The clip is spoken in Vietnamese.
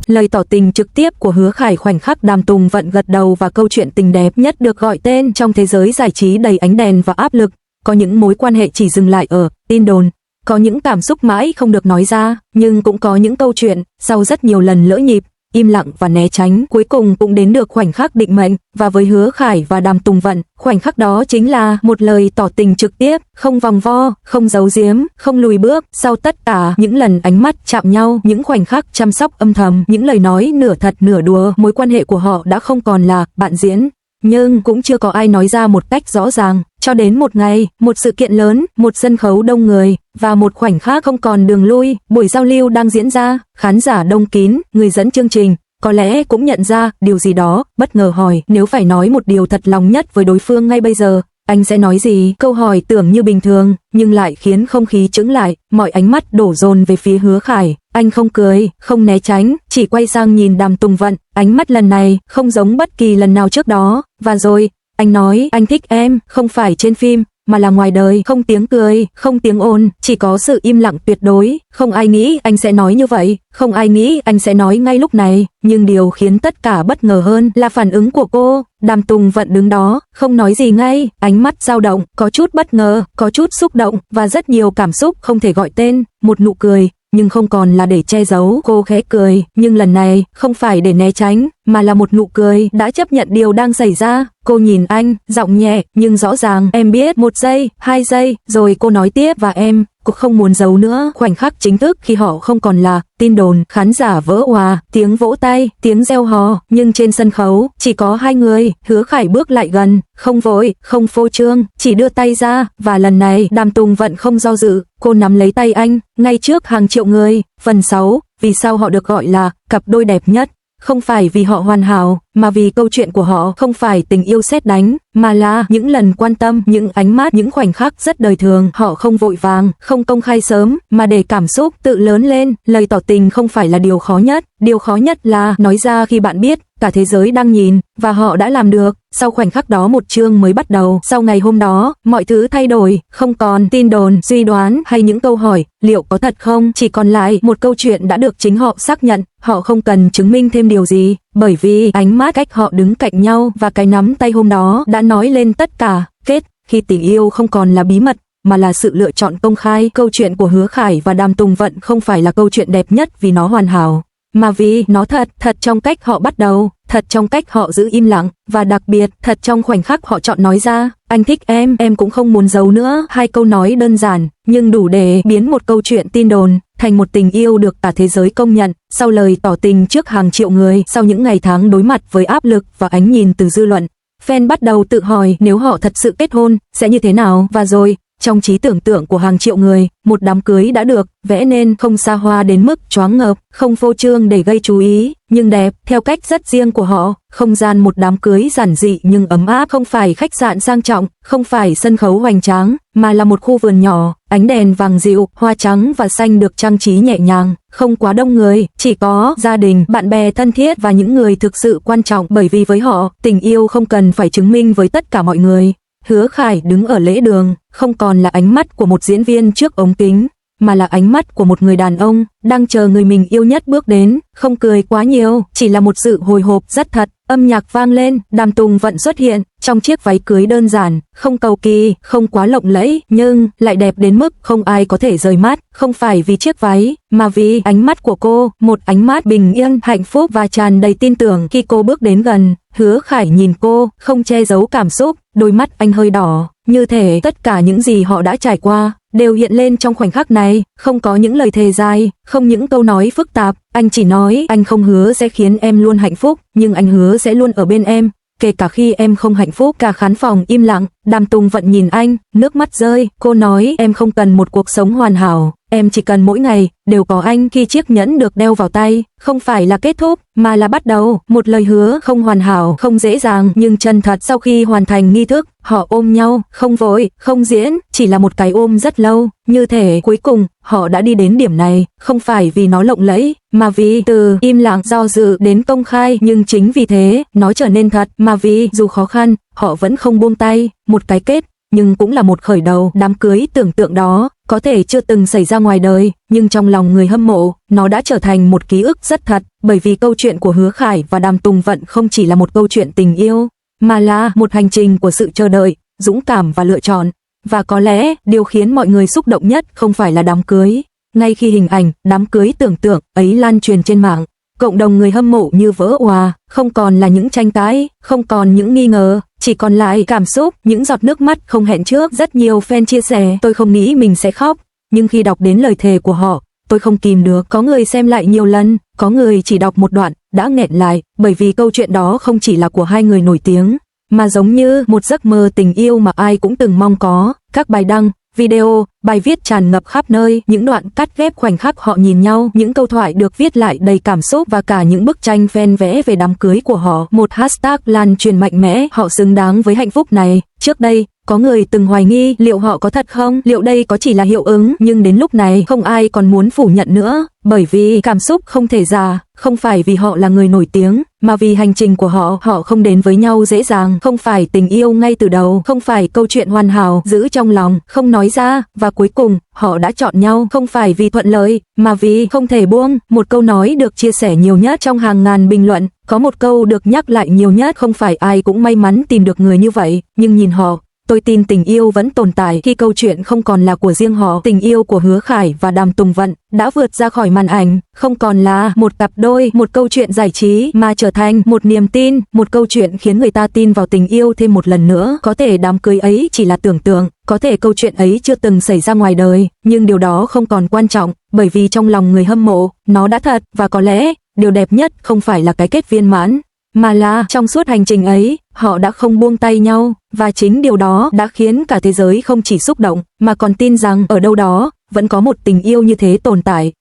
Lời tỏ tình trực tiếp của Hứa Khải khoảnh khắc Đàm Tùng Vận gật đầu và câu chuyện tình đẹp nhất được gọi tên trong thế giới giải trí đầy ánh đèn và áp lực. Có những mối quan hệ chỉ dừng lại ở tin đồn, có những cảm xúc mãi không được nói ra, nhưng cũng có những câu chuyện sau rất nhiều lần lỡ nhịp, im lặng và né tránh, cuối cùng cũng đến được khoảnh khắc định mệnh. Và với Hứa Khải và Đàm Tùng Vận, khoảnh khắc đó chính là một lời tỏ tình trực tiếp, không vòng vo, không giấu giếm, không lùi bước. Sau tất cả những lần ánh mắt chạm nhau, những khoảnh khắc chăm sóc âm thầm, những lời nói nửa thật nửa đùa, mối quan hệ của họ đã không còn là bạn diễn, nhưng cũng chưa có ai nói ra một cách rõ ràng. Cho đến một ngày, một sự kiện lớn, một sân khấu đông người, và một khoảnh khắc không còn đường lui, buổi giao lưu đang diễn ra, khán giả đông kín, người dẫn chương trình có lẽ cũng nhận ra điều gì đó, bất ngờ hỏi, nếu phải nói một điều thật lòng nhất với đối phương ngay bây giờ, anh sẽ nói gì? Câu hỏi tưởng như bình thường, nhưng lại khiến không khí chững lại, mọi ánh mắt đổ dồn về phía Hứa Khải. Anh không cười, không né tránh, chỉ quay sang nhìn Đàm Tùng Vận, ánh mắt lần này không giống bất kỳ lần nào trước đó. Và rồi, anh nói, anh thích em, không phải trên phim, mà là ngoài đời. Không tiếng cười, không tiếng ồn, chỉ có sự im lặng tuyệt đối. Không ai nghĩ anh sẽ nói như vậy, không ai nghĩ anh sẽ nói ngay lúc này, nhưng điều khiến tất cả bất ngờ hơn là phản ứng của cô. Đàm Tùng Vận đứng đó, không nói gì ngay, ánh mắt dao động, có chút bất ngờ, có chút xúc động, và rất nhiều cảm xúc không thể gọi tên. Một nụ cười, nhưng không còn là để che giấu. Cô khẽ cười, nhưng lần này không phải để né tránh, mà là một nụ cười đã chấp nhận điều đang xảy ra. Cô nhìn anh, giọng nhẹ nhưng rõ ràng, em biết. 1 giây, 2 giây, rồi cô nói tiếp, và em cũng không muốn giấu nữa. Khoảnh khắc chính thức khi họ không còn là tin đồn, khán giả vỡ òa, tiếng vỗ tay, tiếng reo hò, nhưng trên sân khấu chỉ có hai người. Hứa Khải bước lại gần, không vội, không phô trương, chỉ đưa tay ra, và lần này Đàm Tùng Vận không do dự, cô nắm lấy tay anh, ngay trước hàng triệu người. Phần 6, vì sao họ được gọi là cặp đôi đẹp nhất? Không phải vì họ hoàn hảo, mà vì câu chuyện của họ không phải tình yêu sét đánh, mà là những lần quan tâm, những ánh mắt, những khoảnh khắc rất đời thường. Họ không vội vàng, không công khai sớm, mà để cảm xúc tự lớn lên. Lời tỏ tình không phải là điều khó nhất, điều khó nhất là nói ra khi bạn biết cả thế giới đang nhìn, và họ đã làm được. Sau khoảnh khắc đó một chương mới bắt đầu. Sau ngày hôm đó, mọi thứ thay đổi, không còn tin đồn, suy đoán hay những câu hỏi liệu có thật không, chỉ còn lại một câu chuyện đã được chính họ xác nhận. Họ không cần chứng minh thêm điều gì, bởi vì ánh mắt, cách họ đứng cạnh nhau và cái nắm tay hôm đó đã nói lên tất cả. Kết, khi tình yêu không còn là bí mật, mà là sự lựa chọn công khai. Câu chuyện của Hứa Khải và Đàm Tùng Vận không phải là câu chuyện đẹp nhất vì nó hoàn hảo, mà vì nó thật trong cách họ bắt đầu, thật trong cách họ giữ im lặng, và đặc biệt, thật trong khoảnh khắc họ chọn nói ra, anh thích em cũng không muốn giấu nữa. Hai câu nói đơn giản, nhưng đủ để biến một câu chuyện tin đồn thành một tình yêu được cả thế giới công nhận. Sau lời tỏ tình trước hàng triệu người, sau những ngày tháng đối mặt với áp lực và ánh nhìn từ dư luận, fan bắt đầu tự hỏi nếu họ thật sự kết hôn, sẽ như thế nào. Và rồi, trong trí tưởng tượng của hàng triệu người, một đám cưới đã được vẽ nên, không xa hoa đến mức choáng ngợp, không phô trương để gây chú ý, nhưng đẹp theo cách rất riêng của họ. Không gian một đám cưới giản dị nhưng ấm áp, không phải khách sạn sang trọng, không phải sân khấu hoành tráng, mà là một khu vườn nhỏ, ánh đèn vàng dịu, hoa trắng và xanh được trang trí nhẹ nhàng, không quá đông người, chỉ có gia đình, bạn bè thân thiết và những người thực sự quan trọng, bởi vì với họ, tình yêu không cần phải chứng minh với tất cả mọi người. Hứa Khải đứng ở lễ đường, không còn là ánh mắt của một diễn viên trước ống kính, mà là ánh mắt của một người đàn ông đang chờ người mình yêu nhất bước đến. Không cười quá nhiều, chỉ là một sự hồi hộp rất thật. Âm nhạc vang lên, Đàm Tùng Vận xuất hiện trong chiếc váy cưới đơn giản, không cầu kỳ, không quá lộng lẫy, nhưng lại đẹp đến mức không ai có thể rời mắt. Không phải vì chiếc váy, mà vì ánh mắt của cô, một ánh mắt bình yên, hạnh phúc và tràn đầy tin tưởng. Khi cô bước đến gần, Hứa Khải nhìn cô, không che giấu cảm xúc, đôi mắt anh hơi đỏ, như thể tất cả những gì họ đã trải qua đều hiện lên trong khoảnh khắc này. Không có những lời thề dài, không những câu nói phức tạp, anh chỉ nói, anh không hứa sẽ khiến em luôn hạnh phúc, nhưng anh hứa sẽ luôn ở bên em, kể cả khi em không hạnh phúc. Cả khán phòng im lặng. Đàm Tùng Vận nhìn anh, nước mắt rơi. Cô nói, em không cần một cuộc sống hoàn hảo, em chỉ cần mỗi ngày đều có anh. Khi chiếc nhẫn được đeo vào tay, không phải là kết thúc, mà là bắt đầu. Một lời hứa không hoàn hảo, không dễ dàng, nhưng chân thật. Sau khi hoàn thành nghi thức, họ ôm nhau, không vội, không diễn, chỉ là một cái ôm rất lâu, như thể cuối cùng họ đã đi đến điểm này, không phải vì nó lộng lẫy, mà vì từ im lặng do dự đến công khai. Nhưng chính vì thế, nó trở nên thật, mà vì dù khó khăn, họ vẫn không buông tay. Một cái kết, nhưng cũng là một khởi đầu. Đám cưới tưởng tượng đó có thể chưa từng xảy ra ngoài đời, nhưng trong lòng người hâm mộ, nó đã trở thành một ký ức rất thật, bởi vì câu chuyện của Hứa Khải và Đàm Tùng Vận không chỉ là một câu chuyện tình yêu, mà là một hành trình của sự chờ đợi, dũng cảm và lựa chọn. Và có lẽ, điều khiến mọi người xúc động nhất không phải là đám cưới. Ngay khi hình ảnh đám cưới tưởng tượng ấy lan truyền trên mạng, cộng đồng người hâm mộ như vỡ òa, không còn là những tranh cãi, không còn những nghi ngờ, chỉ còn lại cảm xúc, những giọt nước mắt không hẹn trước. Rất nhiều fan chia sẻ, tôi không nghĩ mình sẽ khóc, nhưng khi đọc đến lời thề của họ, tôi không kìm được. Có người xem lại nhiều lần, có người chỉ đọc một đoạn, đã nghẹn lại, bởi vì câu chuyện đó không chỉ là của hai người nổi tiếng, mà giống như một giấc mơ tình yêu mà ai cũng từng mong có. Các bài đăng, video, bài viết tràn ngập khắp nơi, những đoạn cắt ghép khoảnh khắc họ nhìn nhau, những câu thoại được viết lại đầy cảm xúc và cả những bức tranh fan vẽ về đám cưới của họ. Một hashtag lan truyền mạnh mẽ, họ xứng đáng với hạnh phúc này. Trước đây, có người từng hoài nghi liệu họ có thật không, liệu đây có chỉ là hiệu ứng, nhưng đến lúc này không ai còn muốn phủ nhận nữa, bởi vì cảm xúc không thể giả, không phải vì họ là người nổi tiếng, mà vì hành trình của họ không đến với nhau dễ dàng, không phải tình yêu ngay từ đầu, không phải câu chuyện hoàn hảo giữ trong lòng, không nói ra, và cuối cùng, họ đã chọn nhau, không phải vì thuận lợi, mà vì không thể buông. Một câu nói được chia sẻ nhiều nhất trong hàng ngàn bình luận, có một câu được nhắc lại nhiều nhất, không phải ai cũng may mắn tìm được người như vậy, nhưng nhìn họ, tôi tin tình yêu vẫn tồn tại khi câu chuyện không còn là của riêng họ. Tình yêu của Hứa Khải và Đàm Tùng Vận đã vượt ra khỏi màn ảnh, không còn là một cặp đôi, một câu chuyện giải trí, mà trở thành một niềm tin, một câu chuyện khiến người ta tin vào tình yêu thêm một lần nữa. Có thể đám cưới ấy chỉ là tưởng tượng, có thể câu chuyện ấy chưa từng xảy ra ngoài đời, nhưng điều đó không còn quan trọng, bởi vì trong lòng người hâm mộ, nó đã thật. Và có lẽ, điều đẹp nhất không phải là cái kết viên mãn, mà là trong suốt hành trình ấy, họ đã không buông tay nhau, và chính điều đó đã khiến cả thế giới không chỉ xúc động, mà còn tin rằng ở đâu đó, vẫn có một tình yêu như thế tồn tại.